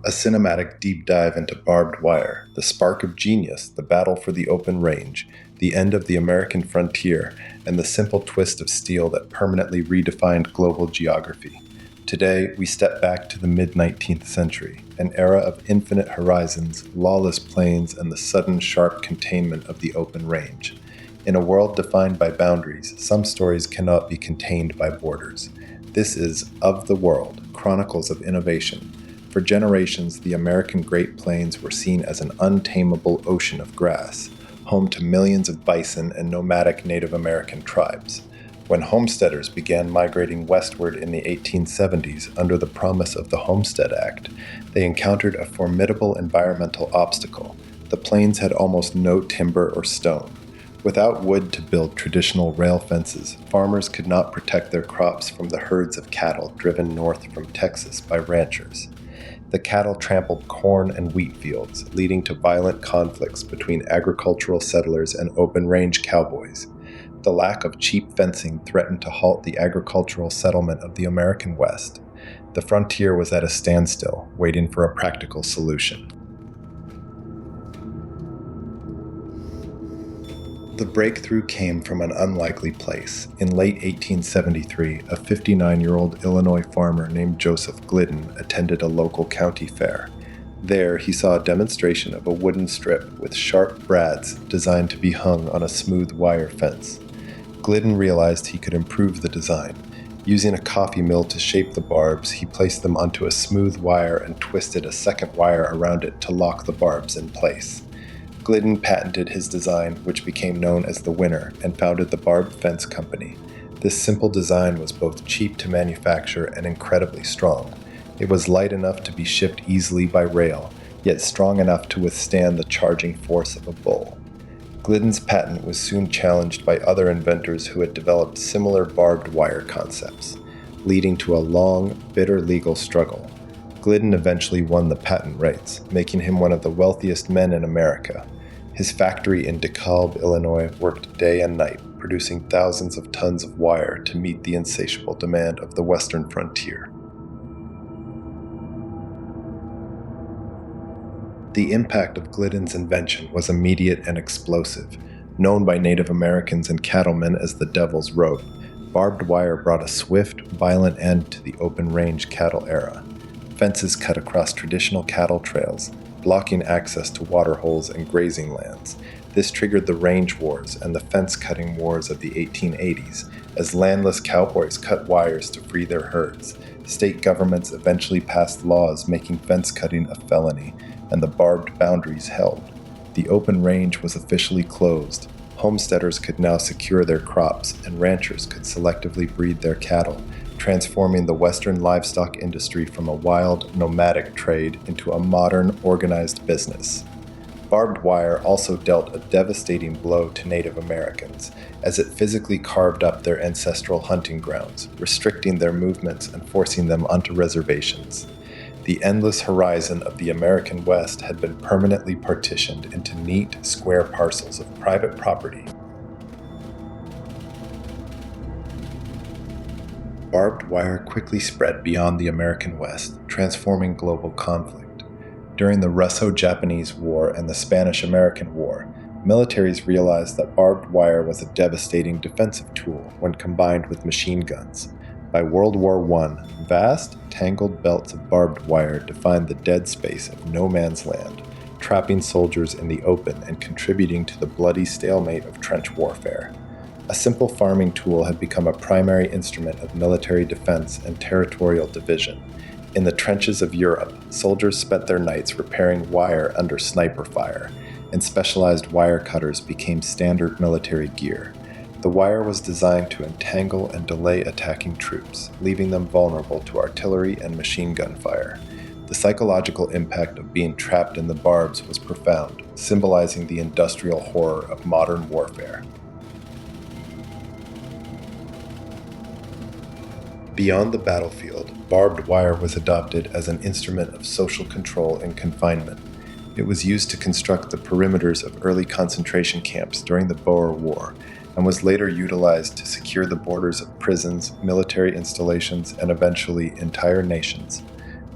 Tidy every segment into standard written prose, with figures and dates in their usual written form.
A cinematic deep dive into barbed wire, the spark of genius, the battle for the open range, the end of the American frontier, and the simple twist of steel that permanently redefined global geography. Today, we step back to the mid-19th century, an era of infinite horizons, lawless plains, and the sudden sharp containment of the open range. In a world defined by boundaries, some stories cannot be contained by borders. This is Of the World, Chronicles of Innovation. For generations, the American Great Plains were seen as an untamable ocean of grass, home to millions of bison and nomadic Native American tribes. When homesteaders began migrating westward in the 1870s under the promise of the Homestead Act, they encountered a formidable environmental obstacle. The plains had almost no timber or stone. Without wood to build traditional rail fences, farmers could not protect their crops from the herds of cattle driven north from Texas by ranchers. The cattle trampled corn and wheat fields, leading to violent conflicts between agricultural settlers and open-range cowboys. The lack of cheap fencing threatened to halt the agricultural settlement of the American West. The frontier was at a standstill, waiting for a practical solution. The breakthrough came from an unlikely place. In late 1873, a 59-year-old Illinois farmer named Joseph Glidden attended a local county fair. There, he saw a demonstration of a wooden strip with sharp brads designed to be hung on a smooth wire fence. Glidden realized he could improve the design. Using a coffee mill to shape the barbs, he placed them onto a smooth wire and twisted a second wire around it to lock the barbs in place. Glidden patented his design, which became known as the Winner, and founded the Barbed Fence Company. This simple design was both cheap to manufacture and incredibly strong. It was light enough to be shipped easily by rail, yet strong enough to withstand the charging force of a bull. Glidden's patent was soon challenged by other inventors who had developed similar barbed wire concepts, leading to a long, bitter legal struggle. Glidden eventually won the patent rights, making him one of the wealthiest men in America. His factory in DeKalb, Illinois, worked day and night, producing thousands of tons of wire to meet the insatiable demand of the western frontier. The impact of Glidden's invention was immediate and explosive. Known by Native Americans and cattlemen as the Devil's Rope, barbed wire brought a swift, violent end to the open-range cattle era. Fences cut across traditional cattle trails, blocking access to water holes and grazing lands. This triggered the range wars and the fence-cutting wars of the 1880s, as landless cowboys cut wires to free their herds. State governments eventually passed laws making fence cutting a felony, and the barbed boundaries held. The open range was officially closed. Homesteaders could now secure their crops, and ranchers could selectively breed their cattle, transforming the Western livestock industry from a wild, nomadic trade into a modern, organized business. Barbed wire also dealt a devastating blow to Native Americans, as it physically carved up their ancestral hunting grounds, restricting their movements and forcing them onto reservations. The endless horizon of the American West had been permanently partitioned into neat, square parcels of private property. Barbed wire quickly spread beyond the American West, transforming global conflict. During the Russo-Japanese War and the Spanish-American War, militaries realized that barbed wire was a devastating defensive tool when combined with machine guns. By World War I, vast, tangled belts of barbed wire defined the dead space of no man's land, trapping soldiers in the open and contributing to the bloody stalemate of trench warfare. A simple farming tool had become a primary instrument of military defense and territorial division. In the trenches of Europe, soldiers spent their nights repairing wire under sniper fire, and specialized wire cutters became standard military gear. The wire was designed to entangle and delay attacking troops, leaving them vulnerable to artillery and machine gun fire. The psychological impact of being trapped in the barbs was profound, symbolizing the industrial horror of modern warfare. Beyond the battlefield, barbed wire was adopted as an instrument of social control and confinement. It was used to construct the perimeters of early concentration camps during the Boer War, and was later utilized to secure the borders of prisons, military installations, and eventually entire nations.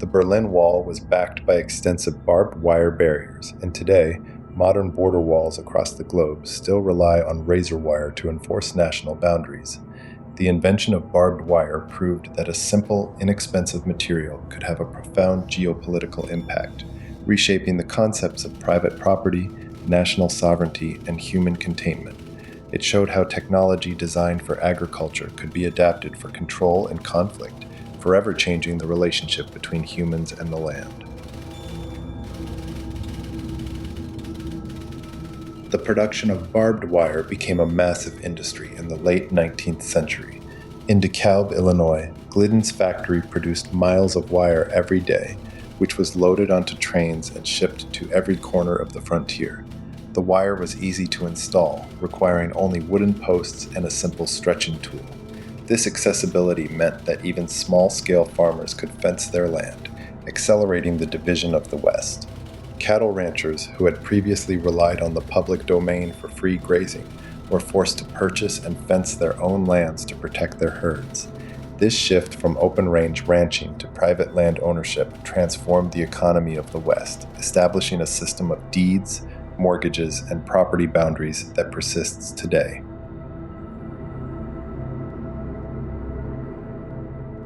The Berlin Wall was backed by extensive barbed wire barriers, and today, modern border walls across the globe still rely on razor wire to enforce national boundaries. The invention of barbed wire proved that a simple, inexpensive material could have a profound geopolitical impact, reshaping the concepts of private property, national sovereignty, and human containment. It showed how technology designed for agriculture could be adapted for control and conflict, forever changing the relationship between humans and the land. The production of barbed wire became a massive industry in the late 19th century. In DeKalb, Illinois, Glidden's factory produced miles of wire every day, which was loaded onto trains and shipped to every corner of the frontier. The wire was easy to install, requiring only wooden posts and a simple stretching tool. This accessibility meant that even small-scale farmers could fence their land, accelerating the division of the West. Cattle ranchers, who had previously relied on the public domain for free grazing, were forced to purchase and fence their own lands to protect their herds. This shift from open-range ranching to private land ownership transformed the economy of the West, establishing a system of deeds, mortgages, and property boundaries that persists today.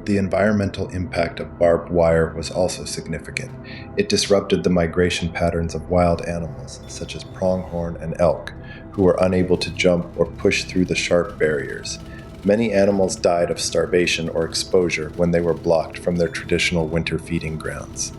The environmental impact of barbed wire was also significant. It disrupted the migration patterns of wild animals, such as pronghorn and elk, who were unable to jump or push through the sharp barriers. Many animals died of starvation or exposure when they were blocked from their traditional winter feeding grounds.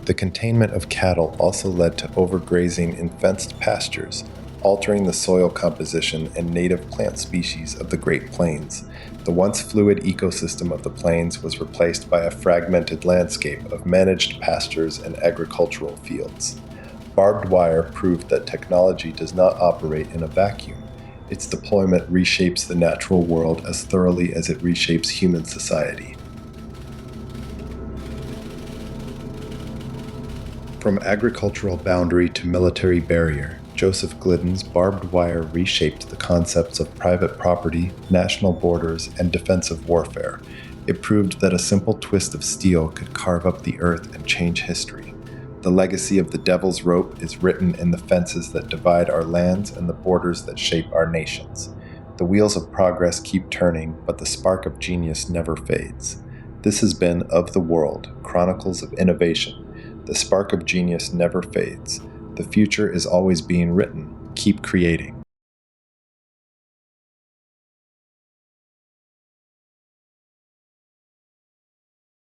The containment of cattle also led to overgrazing in fenced pastures, altering the soil composition and native plant species of the Great Plains. The once fluid ecosystem of the plains was replaced by a fragmented landscape of managed pastures and agricultural fields. Barbed wire proved that technology does not operate in a vacuum. Its deployment reshapes the natural world as thoroughly as it reshapes human society. From agricultural boundary to military barrier, Joseph Glidden's barbed wire reshaped the concepts of private property, national borders, and defensive warfare. It proved that a simple twist of steel could carve up the earth and change history. The legacy of the Devil's Rope is written in the fences that divide our lands and the borders that shape our nations. The wheels of progress keep turning, but the spark of genius never fades. This has been Of the World, Chronicles of Innovation. The spark of genius never fades. The future is always being written. Keep creating.